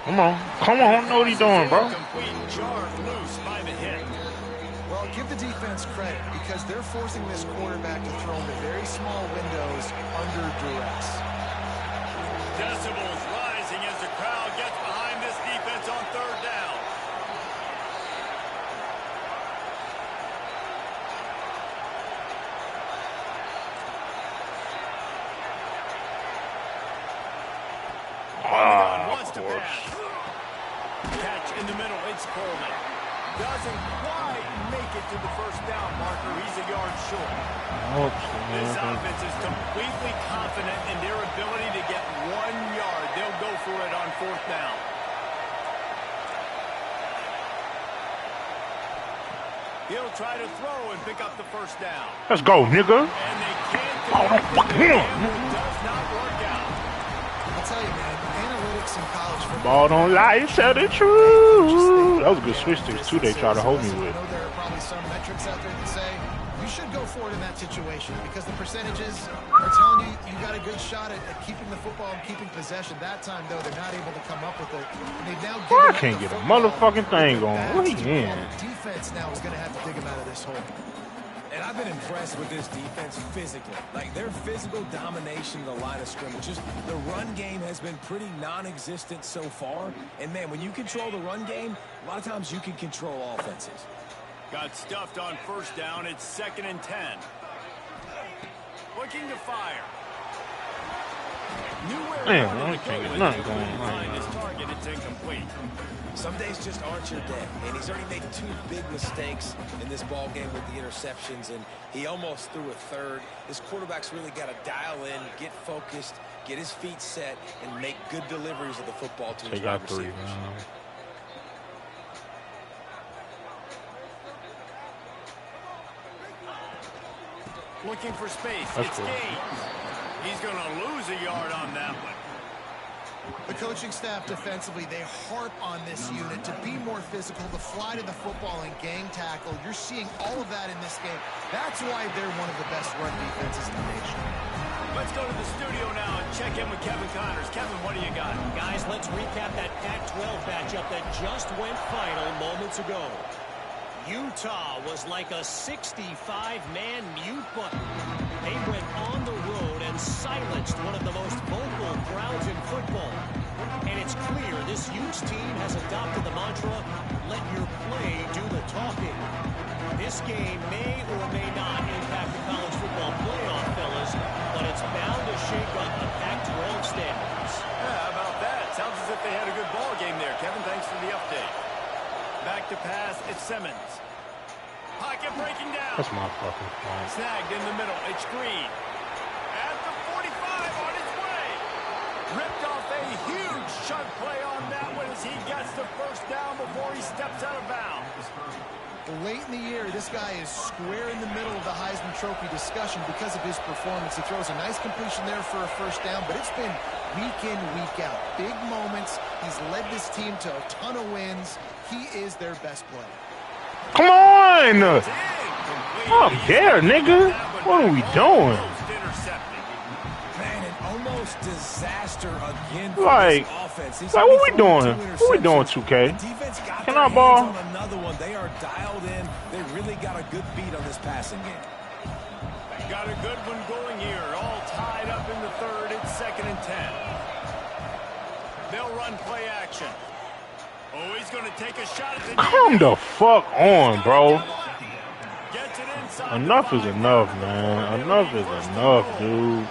Come on. I know what he's doing, bro. Complete, jarred loose by the hit. Well, give the defense credit because they're forcing this quarterback to throw into very small windows under duress. Decibels rising as the crowd gets behind this defense on 3rd down. Wants to pass. Catch in the middle. It's Coleman. Doesn't quite make it to the first down marker. He's a yard short. This offense is completely confident in their ability to get 1 yard. They'll go for it on 4th down. He'll try to throw and pick up the first down. Let's go, nigga. And they can't connect. It does not work out. I'll tell you, man, analytics in college football. Ball don't lie, tell the truth. That was a good switch sticks, too, they tried to hold me with. I know there are probably some metrics out there that say you should go for it in that situation because the percentages are telling you you got a good shot at keeping the football and keeping possession. That time, though, they're not able to come up with it. They've now I can't get a motherfucking thing going. What are you in? Defense now is going to have to dig him out of this hole. And I've been impressed with this defense physically. Like, their physical domination of the line of scrimmage. Just the run game has been pretty non-existent so far. And, man, when you control the run game, a lot of times you can control offenses. Got stuffed on first down. It's 2nd and 10. Looking to fire. Man, I can't get nothing going on. His target, it's incomplete. Some days just aren't your day, and he's already made 2 big mistakes in this ball game with the interceptions, and he almost threw a third. This quarterback's really got to dial in, get focused, get his feet set, and make good deliveries of the football to his wide receivers. Looking for space. That's it's cool. Gaines. He's going to lose a yard on that one. The coaching staff defensively, they harp on this unit to be more physical, to fly to the football and gang tackle. You're seeing all of that in this game. That's why they're one of the best run defenses in the nation. Let's go to the studio now and check in with Kevin Connors. Kevin, what do you got? Guys, let's recap that Pac-12 matchup that just went final moments ago. Utah was like a 65-man mute button. They went on the road and silenced one of the most vocal crowds in football. And it's clear this huge team has adopted the mantra, let your play do the talking. This game may or may not impact the college football playoff, fellas, but it's bound to shake up the Pac-12 standards. Yeah, how about that? Sounds as if they had a good ball game there. Kevin, thanks for the update. Back to pass, it's Simmons. Pocket breaking down. That's my fucking point. Snagged in the middle, it's Green. At the 45, on his way. Ripped off a huge chunk play on that one as he gets the first down before he steps out of bounds. Late in the year, this guy is square in the middle of the Heisman Trophy discussion because of his performance. He throws a nice completion there for a first down, but it's been week in, week out. Big moments. He's led this team to a ton of wins. He is their best player. Come on! Up there, nigga. What are we doing? Man, an almost disaster again for Like, this offense. what we doing? What we doing, 2K? Can I ball? On another one. They are dialed in. They really got a good beat on this passing game. Got a good one going here. All tied up in the third. It's 2nd and 10. They'll run play action. Oh, he's going to take a shot at the Come the fuck on, bro. Gets it inside. Enough is enough, man. Enough is enough, dude.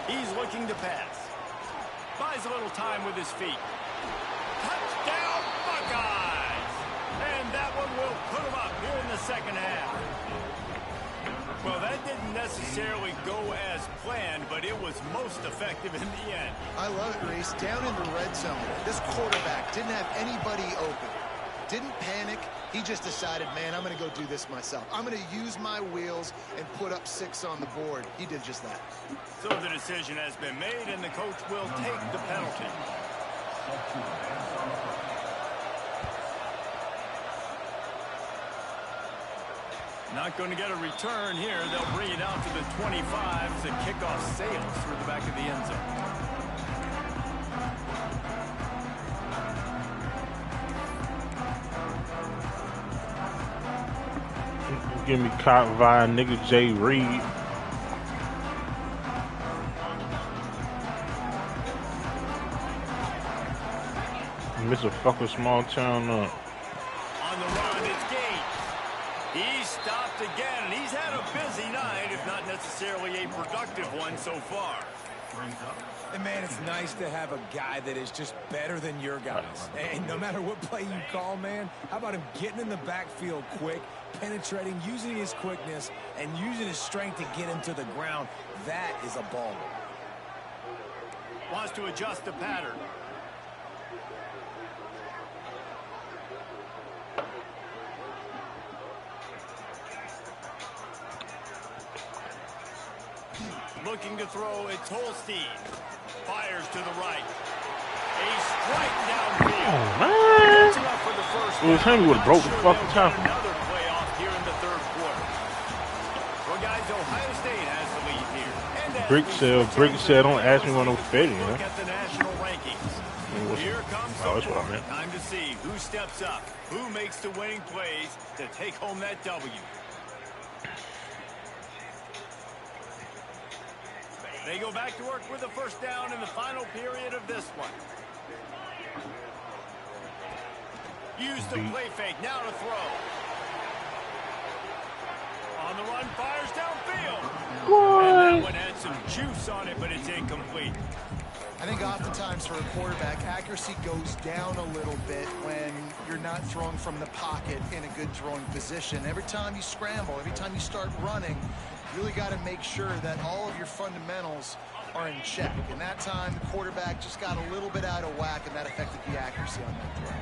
He's looking to pass. Buys a little time with his feet. Touchdown, Buckeyes! And that one will put him up here in the second half. Well, that didn't necessarily go as planned, but it was most effective in the end. I love it, Reese. Down in the red zone, this quarterback didn't have anybody open. Didn't panic. He just decided, man, I'm going to go do this myself. I'm going to use my wheels and put up 6 on the board. He did just that. So the decision has been made, and the coach will take the penalty. Not going to get a return here. They'll bring it out to the 25 as the kickoff sails through the back of the end zone. Give me caught via nigga Jay Reed. Mr. Fucker small town up. On the run, it's Gaines. He's stopped again, and he's had a busy night, if not necessarily a productive one so far. And, man, it's nice to have a guy that is just better than your guys. And no matter what play you call, man, how about him getting in the backfield quick, penetrating, using his quickness, and using his strength to get him to the ground? That is a baller. Wants to adjust the pattern. Looking to throw, it's Holstein. Fires to the right. A strike downfield. Oh, man. For the first It was him who would have broke the fucking tackle. Another playoff here in the third quarter. Well, guys, Ohio State has the lead here. And as Brick said, don't ask me when I'm fitting, look man. at the national rankings. What's Here comes Oh, the that's what I ball. meant. Time to see who steps up, who makes the winning plays to take home that W. They go back to work with a first down in the final period of this one. Use the play fake. Now to throw. On the run, fires downfield. What? And that one had some juice on it, but it's incomplete. I think oftentimes for a quarterback, accuracy goes down a little bit when you're not throwing from the pocket in a good throwing position. Every time you scramble, every time you start running, you really got to make sure that all of your fundamentals are in check. And that time, the quarterback just got a little bit out of whack, and that affected the accuracy on that throw.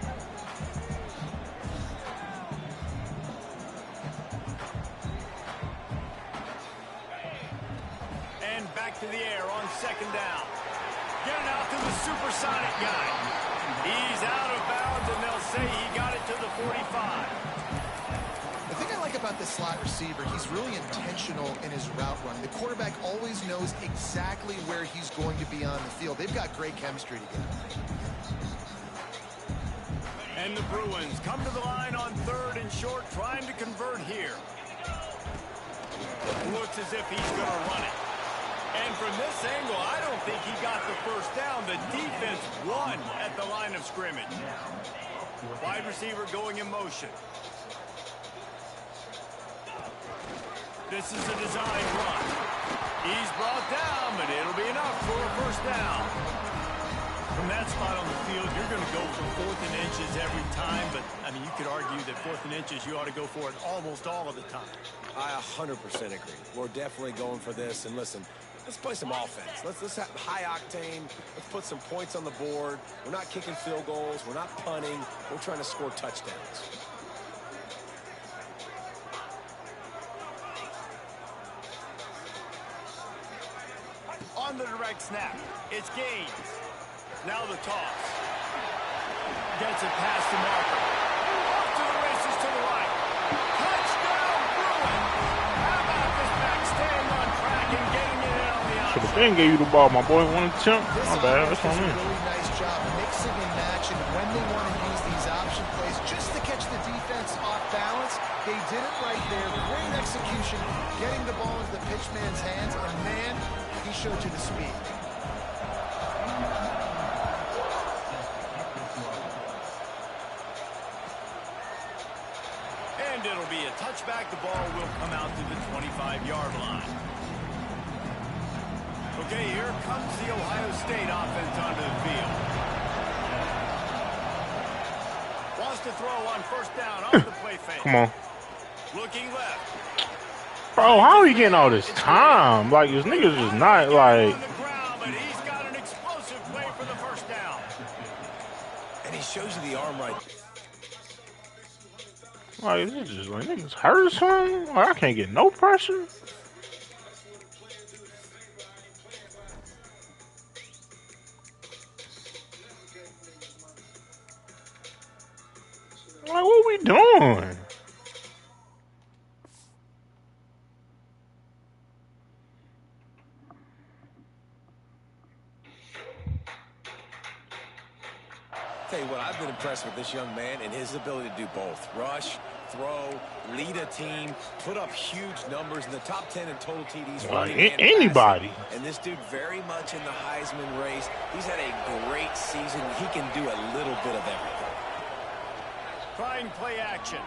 And back to the air on second down. Getting out to the supersonic guy. He's out of bounds, and they'll say he got it to the 45. The thing I like about this slot receiver, he's really intentional in his route running. The quarterback always knows exactly where he's going to be on the field. They've got great chemistry together. And the Bruins come to the line on 3rd and short, trying to convert here. Looks as if he's going to run it. And from this angle, I don't think he got the first down. The defense won at the line of scrimmage. Wide receiver going in motion. This is a design run. He's brought down, but it'll be enough for a first down. From that spot on the field, you're going to go for 4th and inches every time. But, I mean, you could argue that 4th and inches, you ought to go for it almost all of the time. I 100% agree. We're definitely going for this. And listen, let's play some offense. Let's have high octane. Let's put some points on the board. We're not kicking field goals. We're not punting. We're trying to score touchdowns. On the direct snap, it's Gaines. Now the toss. Gets it past the marker. Off to the races to the right. Touchdown, Bruins. How about this back staying on track and getting it in on the Should have outside? been gave you the ball, my boy. One attempt. My bad. That's This on offense does me. a really nice job mixing and matching when they want to use these option plays just to catch the defense off balance. They did it right there. Great execution, getting the ball into the pitchman's hands, and man, he showed you the speed. And it'll be a touchback. The ball will come out to the 25-yard line. Okay, here comes the Ohio State offense onto the field. Wants to throw on first down off the play fake. Come on. Looking left. Bro, how are you getting all this time? Like, this nigga's just not, like... On the ground, but he's got an explosive play for the first down. And he shows you the arm right. Like, this is just like, niggas hurt or something? Like, I can't get no pressure? Like, what we doing? Tell you what, I've been impressed with this young man and his ability to do both. Rush, throw, lead a team, put up huge numbers in the top 10 in total TDs. Like, running and anybody. passing. And this dude very much in the Heisman race. He's had a great season. He can do a little bit of everything. Trying play action.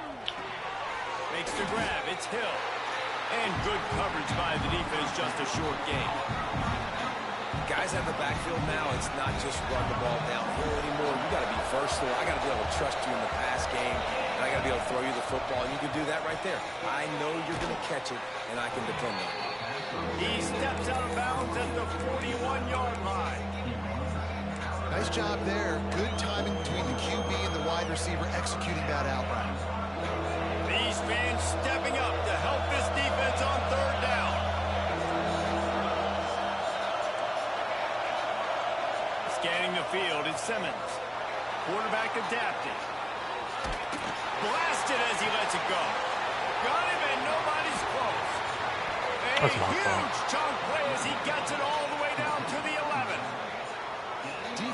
Makes the grab. It's Hill. And good coverage by the defense, just a short gain. Guys have the backfield now. It's not just run the ball downhill anymore. You got to be versatile. I got to be able to trust you in the pass game, and I got to be able to throw you the football, and you can do that right there. I know you're going to catch it, and I can depend on it. He steps out of bounds at the 41-yard line. Nice job there. Good timing between the QB and the wide receiver executing that out route. These fans stepping up to help this defense on third down. Scanning the field, it's Simmons. Quarterback adapted. Blasted as he lets it go. Got him and nobody's close. A That's my huge fault. chunk play as he gets it all the way down to the 11.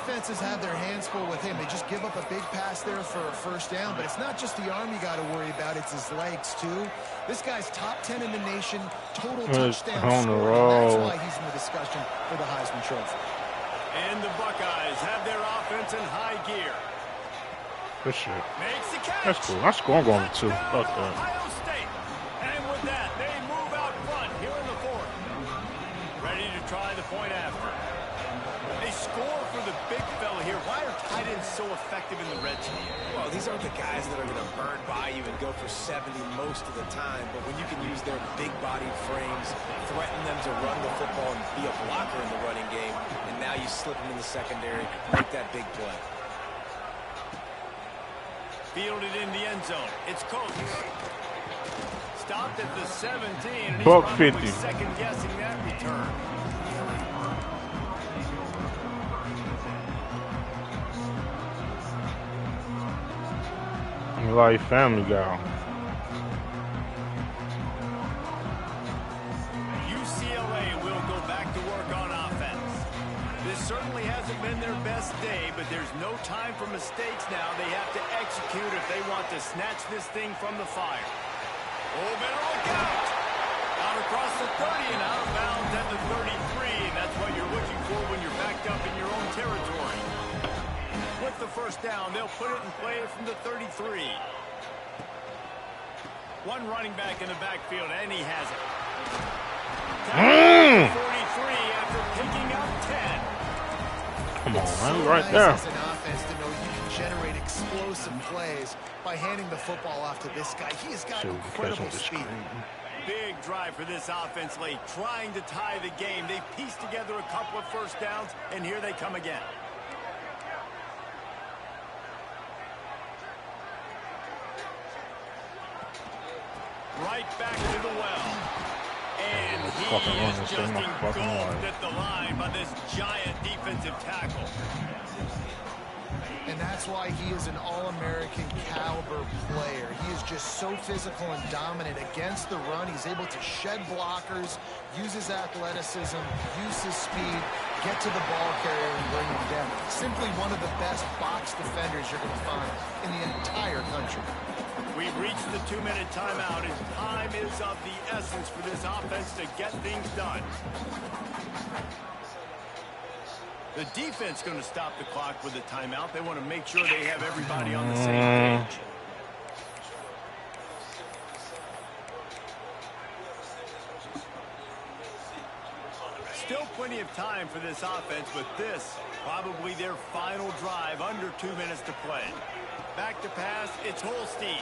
defenses have their hands full with him. They just give up a big pass there for a first down, but it's not just the arm you got to worry about. It's his legs, too. This guy's top 10 in the nation, total touchdown scoring. That's why he's in the discussion for the Heisman Trophy. And the Buckeyes have their offense in high gear. Good shit. Makes the catch. That's cool. That's cool. I'm going to 2. Fuck that. Ohio State. And with that, they move out front here in the fourth. Ready to try the point after. They score for the big fella here. Why are tight ends so effective in the red zone? Well, these aren't the guys that are going to burn by you and go for 70 most of the time, but when you can use their big-bodied frames, threaten them to run the football and be a blocker in the running game, and now you slip them in the secondary, make that big play. Fielded in the end zone. It's Coates. Stopped at the 17, and he's Buck probably 50. second-guessing that return. Like Family Guy. UCLA will go back to work on offense. This certainly hasn't been their best day, but there's no time for mistakes now. They have to execute if they want to snatch this thing from the fire. Oh, better look out! Out across the 30 and out of bounds at the 33, and that's what you're looking for when you're backed up in your own territory. With the first down, they'll put it in play from the 33. One running back in the backfield, and he has it. 43 after picking up 10. Come on, man. So Right nice there. as an offense to know you can generate explosive plays by handing the football off to this guy. He has got So incredible speed. Big drive for this offense late, trying to tie the game. They pieced together a couple of first downs, and here they come again. Right back to the well. And he is just engulfed at the line by this giant defensive tackle. And that's why he is an all-American caliber player. He is just so physical and dominant against the run. He's able to shed blockers, use his athleticism, use his speed, get to the ball carrier and bring him down. Simply one of the best box defenders you're going to find in the entire country. We've reached the 2-minute timeout, and time is of the essence for this offense to get things done. The defense going to stop the clock with a timeout. They want to make sure they have everybody on the same page. Still plenty of time for this offense, but this probably their final drive, under 2 minutes to play. Back to pass, it's Holstein.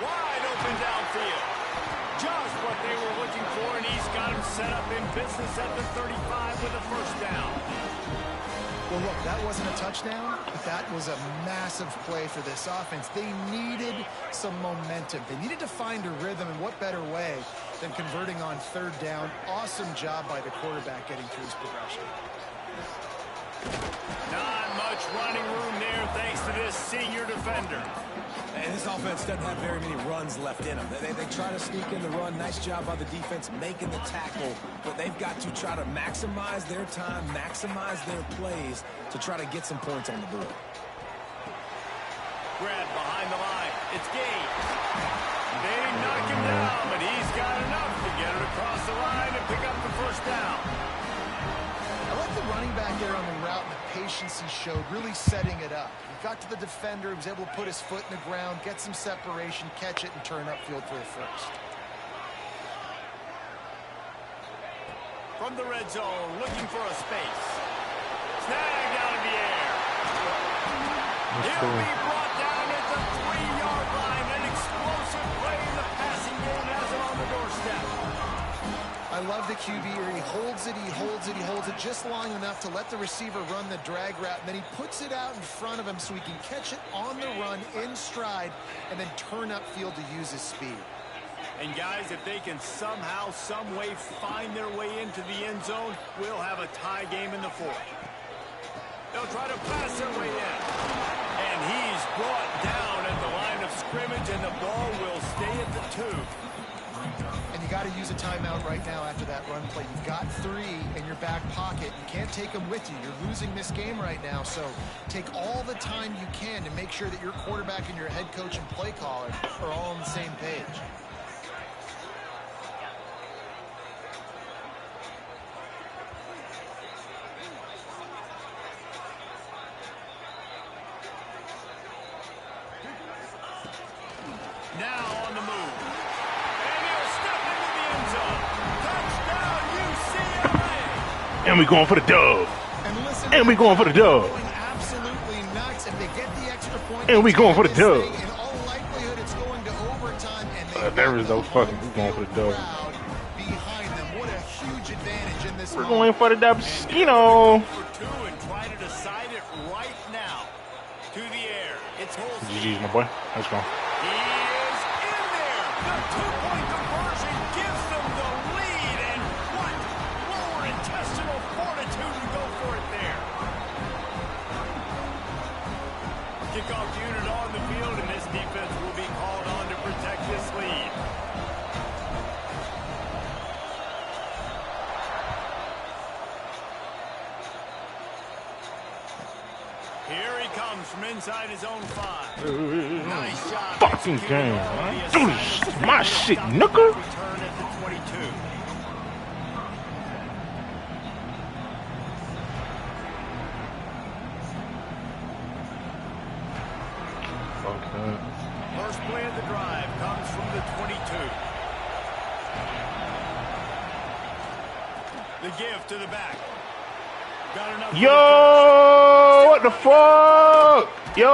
Wide open downfield. Just what they were looking for, and he's got him set up in business at the 35 with a first down. Well, look, that wasn't a touchdown, but that was a massive play for this offense. They needed some momentum. They needed to find a rhythm, and what better way than converting on third down. Awesome job by the quarterback getting through his progression. Not much running room there thanks to this senior defender. And this offense doesn't have very many runs left in them. They try to sneak in the run. Nice job by the defense making the tackle. But they've got to try to maximize their time, maximize their plays to try to get some points on the board. Grab behind the line. It's Gaines. They knock him down, but he's got enough to get it across the line and pick up the first down. I like the running back there on the route and the patience he showed, really setting it up. He got to the defender, he was able to put his foot in the ground, get some separation, catch it, and turn upfield for a first. From the red zone, looking for a space. Snagged out of the air. He'll be brought down at the 3-yard line. An explosive play in the passing game has it on the doorstep. I love the QB here. He holds it, he holds it, he holds it just long enough to let the receiver run the drag route, and then he puts it out in front of him so he can catch it on the run in stride and then turn upfield to use his speed. And guys, if they can somehow, some way find their way into the end zone, we'll have a tie game in the fourth. They'll try to pass their way in. And he's brought down at the line of scrimmage, and the ball will stay at the 2. And you got to use a timeout right now after that run play. You've got 3 in your back pocket. You can't take them with you. You're losing this game right now, so take all the time you can to make sure that your quarterback and your head coach and play caller are all on the same page. Now on the move. And he'll step into the end zone. Touchdown, UCLA. And we going for the dub. And we going for the dub. Going absolutely nuts. If they get the extra point, And we going for the dub. In all likelihood, it's going to overtime. And There is no fucking. We going for the dub. behind them. What a huge advantage in this We're moment. going for the dub. You know. For 2 and try to decide it right now. To the air. It's Holsey. GG's, my boy. Let's go. He is in there. The 2-point conversion gives them the lead. And what lower intestinal fortitude to go for it there. Kickoff unit on the field, and this defense will be called on to protect this lead. Here he comes from inside his own 5. Nice job. Fucking game, man. Dude, this is my shit, nigga. Return at the 22. Fuck that. First play of the drive comes from the 22. The give to the back. Got enough. Yo, what the fuck? Yo,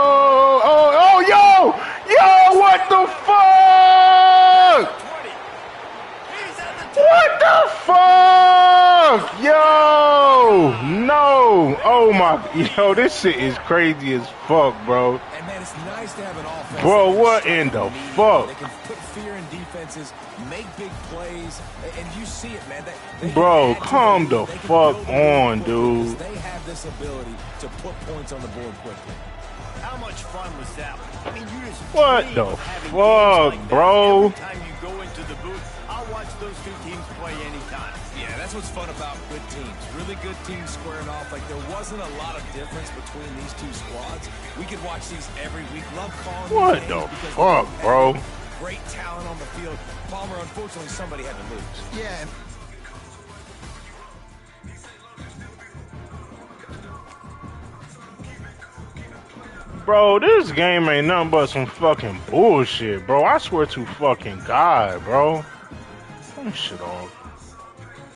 yo, what the fuck? 20. He's at the 10. What the fuck? Yo, no. Oh my, yo, this shit is crazy as fuck, bro. And man, it's nice to have an offense. Bro, that what can in stop the immediately. fuck? They can put fear in defenses, make big plays, and you see it, man. They Bro, can add to calm lead. the They can fuck build a on, lead quickly because dude. They have this ability to put points on the board quickly. How much fun was that one? I mean, you just What dream the of having fuck, games like that. bro? Every time you go into the booth, I'll watch those 2 teams play anytime. Yeah, that's what's fun about good teams. Really good teams squaring off. Like, there wasn't a lot of difference between these 2 squads. We could watch these every week. Love calling What these the games because fuck, they're bro? competitive, great talent on the field. Palmer, unfortunately, somebody had to lose. Yeah. Bro, this game ain't nothing but some fucking bullshit, bro. I swear to fucking God, bro. Some shit off.